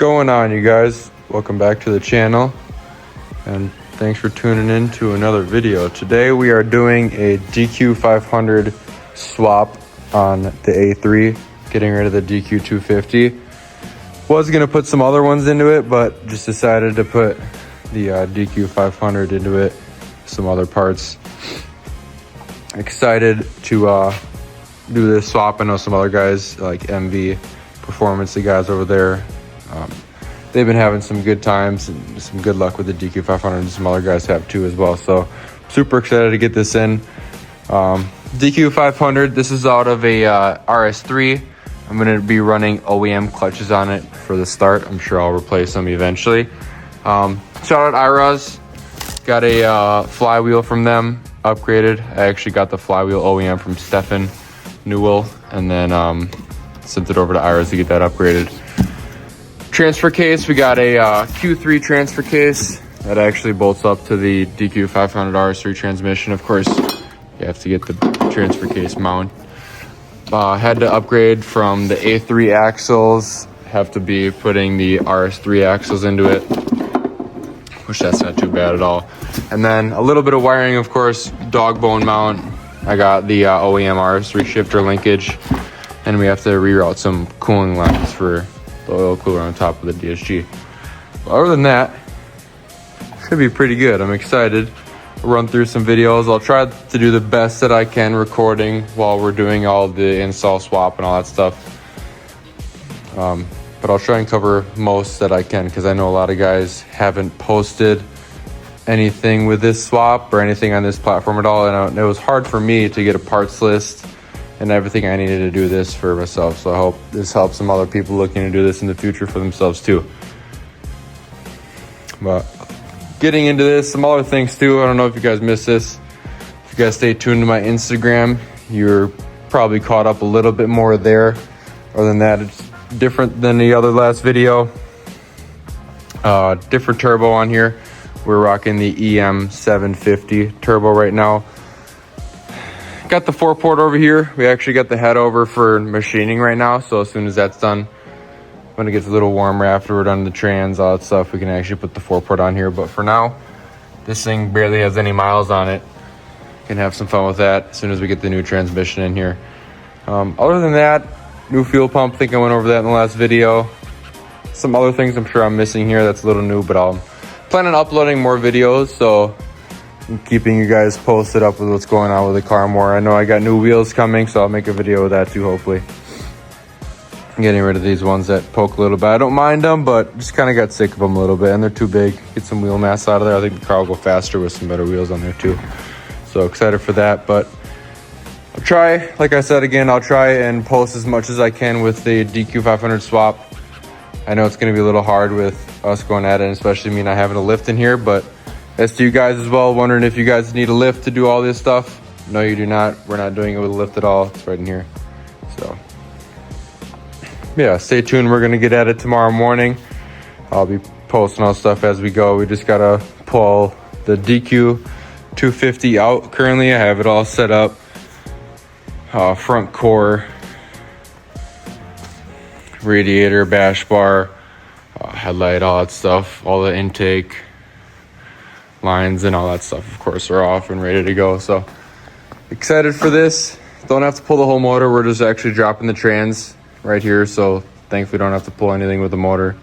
going on, you guys? Welcome back to the channel, and thanks for tuning in to another video. Today we are doing a Dq500 swap on the A3, getting rid of the Dq250. Was gonna put some other ones into it, but just decided to put the Dq500 into it, some other parts. Excited to do this swap. I know some other guys like MV Performance, the guys over there, they've been having some good times and some good luck with the Dq500, and some other guys have too as well. So super excited to get this in. Dq500, this is out of a RS3. I'm going to be running OEM clutches on it for the start. I'm sure I'll replace them eventually. Shout out Iroz. Got a flywheel from them, upgraded. I actually got the flywheel OEM from Stefan Newell, and then sent it over to Iroz to get that upgraded. Transfer case, we got a Q3 transfer case that actually bolts up to the Dq500 RS3 transmission. Of course, you have to get the transfer case mount. Had to upgrade from the A3 axles, have to be putting the RS3 axles into it, which that's not too bad at all. And then a little bit of wiring, of course, dog bone mount. I got the OEM RS3 shifter linkage, and we have to reroute some cooling lines for the oil cooler on top of the DSG. But other than that, should be pretty good. I'm excited. Run through some videos. I'll try to do the best that I can recording while we're doing all the install swap and all that stuff. But I'll try and cover most that I can, because I know a lot of guys haven't posted anything with this swap or anything on this platform at all, and it was hard for me to get a parts list and everything I needed to do this for myself. So I hope this helps some other people looking to do this in the future for themselves too. But getting into this, some other things too. I don't know if you guys missed this. If you guys stay tuned to my Instagram, you're probably caught up a little bit more there. Other than that, it's different than the other last video. Different turbo on here. We're rocking the EM 750 turbo right now. Got the 4-port over here. We actually got the head over for machining right now. So as soon as that's done, when it gets a little warmer after we're done the trans, all that stuff, we can actually put the 4-port on here. But for now, this thing barely has any miles on it. Can have some fun with that as soon as we get the new transmission in here. Other than that, new fuel pump. I think I went over that in the last video. Some other things I'm sure I'm missing here that's a little new, but I'll plan on uploading more videos, so I'm keeping you guys posted up with what's going on with the car more. I know I got new wheels coming, so I'll make a video of that too, hopefully. I'm getting rid of these ones that poke a little bit. I don't mind them, but just kind of got sick of them a little bit, and they're too big. Get some wheel mass out of there. I think the car will go faster with some better wheels on there too. So excited for that. But I'll try, like I said again, I'll try and post as much as I can with the Dq500 swap. I know it's going to be a little hard with us going at it, and especially me not having a lift in here, but as to you guys as well, wondering if you guys need a lift to do all this stuff. No, you do not. We're not doing it with a lift at all. It's right in here. So yeah, stay tuned. We're going to get at it tomorrow morning. I'll be posting all stuff as we go. We just got to pull the Dq250 out. Currently, I have it all set up. Front core, radiator, bash bar, headlight, all that stuff. All the intake lines and all that stuff, of course, are off and ready to go. So excited for this. Don't have to pull the whole motor. We're just actually dropping the trans right here, so thankfully don't have to pull anything with the motor.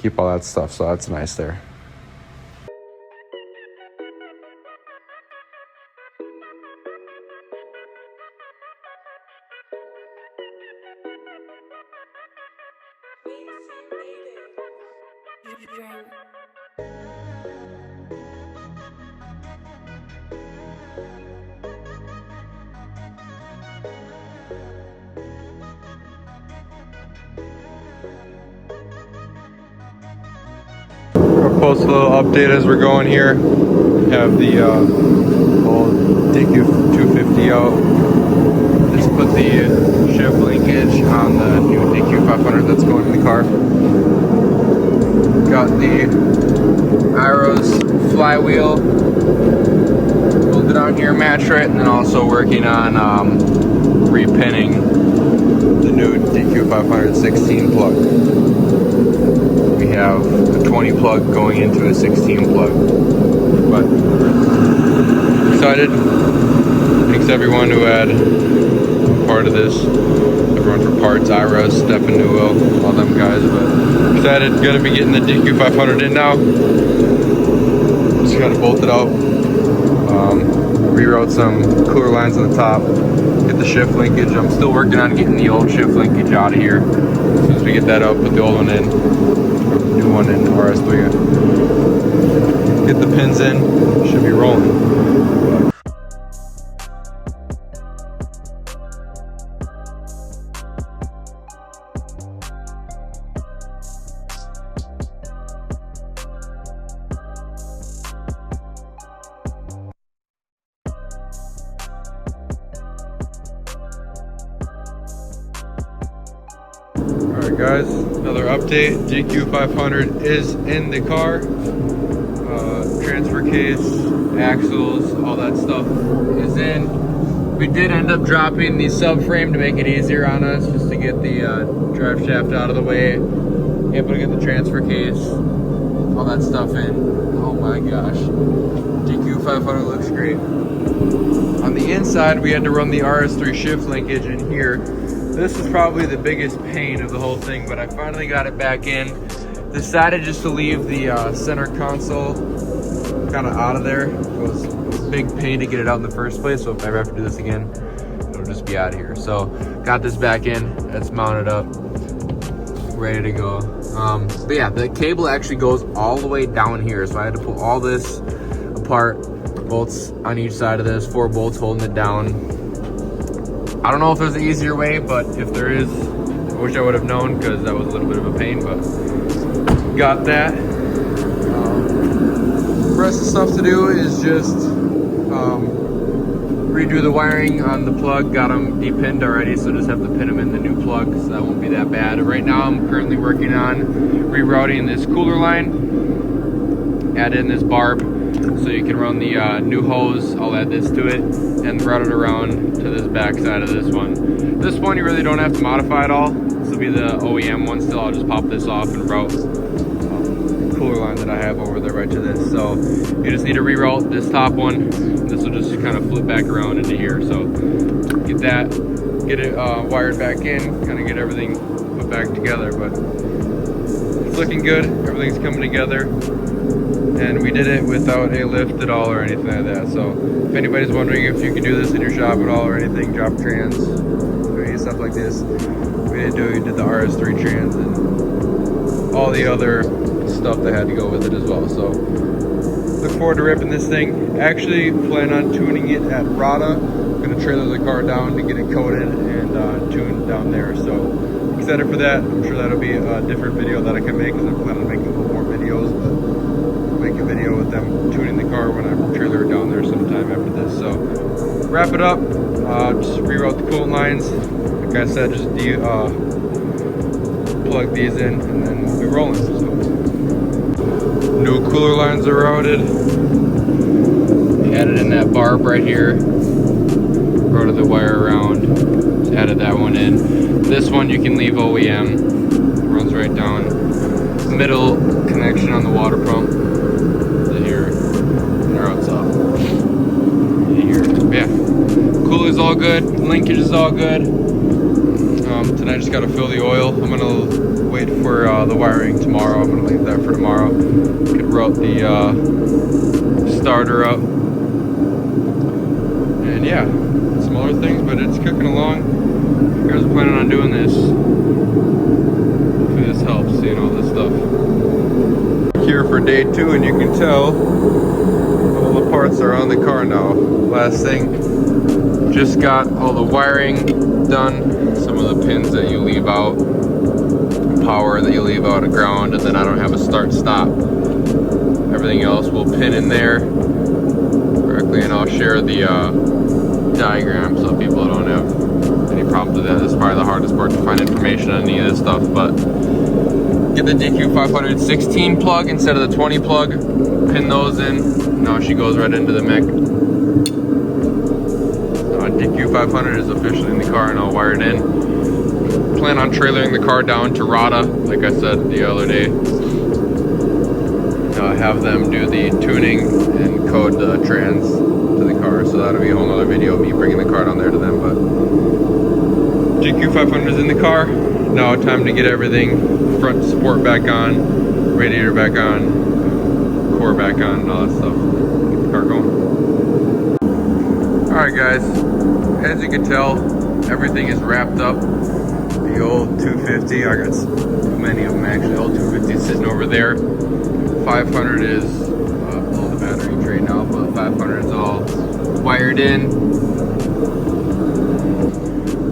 Keep all that stuff, so that's nice there. Post a little update as we're going here. Have the old Dq250 out. Just put the shift linkage on the new Dq500 that's going in the car. Got the Iroz flywheel welded on here, match right, and then also working on repinning the new Dq500 16 plug. plug going into a 16 plug. But excited. Thanks everyone who had part of this. Everyone for parts, Iroz, Stefan Newell, all them guys. But excited. Gonna be getting the Dq500 in now. Just got it bolted out. Reroute some cooler lines on the top. Get the shift linkage. I'm still working on getting the old shift linkage out of here. As soon as we get that up, put the old one in, new one in RS3. Get the pins in, should be rolling. Alright guys, another update. Dq500 is in the car. Transfer case, axles, all that stuff is in. We did end up dropping the subframe to make it easier on us, just to get the drive shaft out of the way. Able to get the transfer case, all that stuff in. Oh my gosh, Dq500 looks great. On the inside, we had to run the RS3 shift linkage in here. This is probably the biggest pain of the whole thing, but I finally got it back in. Decided just to leave the center console kind of out of there. It was a big pain to get it out in the first place, so if I ever have to do this again, it'll just be out of here. So got this back in, it's mounted up, ready to go. But yeah, the cable actually goes all the way down here, so I had to pull all this apart, bolts on each side of this, 4 bolts holding it down. I don't know if there's an easier way, but if there is, I wish I would have known, because that was a little bit of a pain, but got that. The rest of the stuff to do is just redo the wiring on the plug. Got them depinned already, so just have to pin them in the new plug, so that won't be that bad. Right now I'm currently working on rerouting this cooler line, add in this Barb, so you can run the new hose. I'll add this to it and route it around to this back side of this one. This one you really don't have to modify at all. This will be the OEM one still. I'll just pop this off and route the cooler line that I have over there right to this. So you just need to reroute this top one. This will just kind of flip back around into here. So get that, get it wired back in, kind of get everything put back together. But it's looking good. Everything's coming together. And we did it without a lift at all or anything like that. So if anybody's wondering if you can do this in your shop at all or anything, drop trans, or any stuff like this, we didn't do it. We did the RS3 trans and all the other stuff that had to go with it as well. So look forward to ripping this thing. Actually plan on tuning it at Rada. I'm gonna trailer the car down to get it coated and tuned down there. So excited for that. I'm sure that'll be a different video that I can make, because I'm planning on making a little more videos, but make a video with them tuning the car when I trailer it down there sometime after this. So wrap it up, just reroute the coolant lines. Like I said, just plug these in and then we'll be rolling. So new cooler lines are routed. Added in that Barb right here. Routed the wire around. Just added that one in. This one you can leave OEM. It runs right down. Middle connection on the water pump. Yeah, cooler's all good, linkage is all good. Tonight I just gotta fill the oil. I'm gonna wait for the wiring tomorrow. I'm gonna leave that for tomorrow. Could route the starter up. And yeah, some other things, but it's cooking along. You guys are planning on doing this. Hopefully this helps, seeing all this stuff. Here for day 2, and you can tell all the parts are on the car now. Last thing, just got all the wiring done, some of the pins that you leave out, power that you leave out of ground, and then I don't have a start stop. Everything else will pin in there correctly, and I'll share the diagram so people don't have any problems with that. This is probably the hardest part, to find information on any of this stuff, but get the Dq500 16 plug instead of the 20 plug, pin those in. Now she goes right into the mech. Dq500 is officially in the car and I'll wire it in. Plan on trailering the car down to Rada, like I said the other day. have them do the tuning and code the trans to the car. So that'll be a whole nother video of me bringing the car down there to them. But Dq500 is in the car. Now time to get everything, front support back on, radiator back on, core back on, and all that stuff. Get the car going. Alright guys, as you can tell, everything is wrapped up. The old 250, I got too many of them actually. The old 250 is sitting over there. 500 is below the battery tray now, but 500 is all wired in.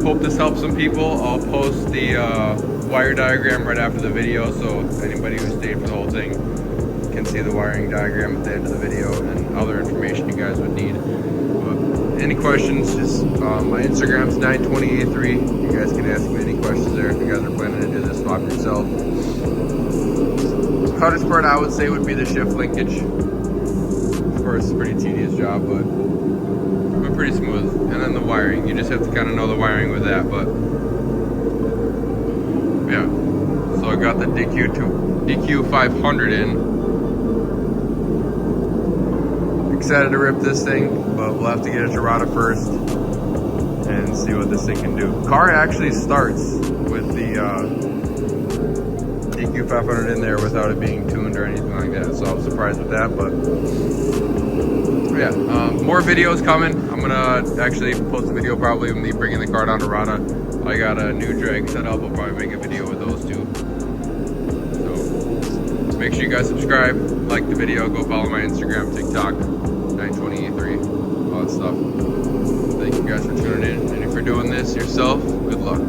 Hope this helps some people. I'll post the wire diagram right after the video, so anybody who stayed for the whole thing can see the wiring diagram at the end of the video and other information you guys would need. But any questions, just my Instagram's 92083. You guys can ask me any questions there if you guys are planning to do this swap yourself. Hardest part I would say would be the shift linkage. Of course, it's a pretty tedious job, but pretty smooth. And then the wiring, you just have to kind of know the wiring with that. But yeah, so I got the Dq500 in. Excited to rip this thing, but we'll have to get it to Rada first and see what this thing can do. Car actually starts with the Dq500 in there without it being tuned or anything like that, so I was surprised with that. But yeah, more videos coming. I'm gonna actually post a video probably of me bringing the car down to Rada. I got a new drag set up. I'll probably make a video with those two. So make sure you guys subscribe, like the video, go follow my Instagram, TikTok, 92083, all that stuff. Thank you guys for tuning in. And if you're doing this yourself, good luck.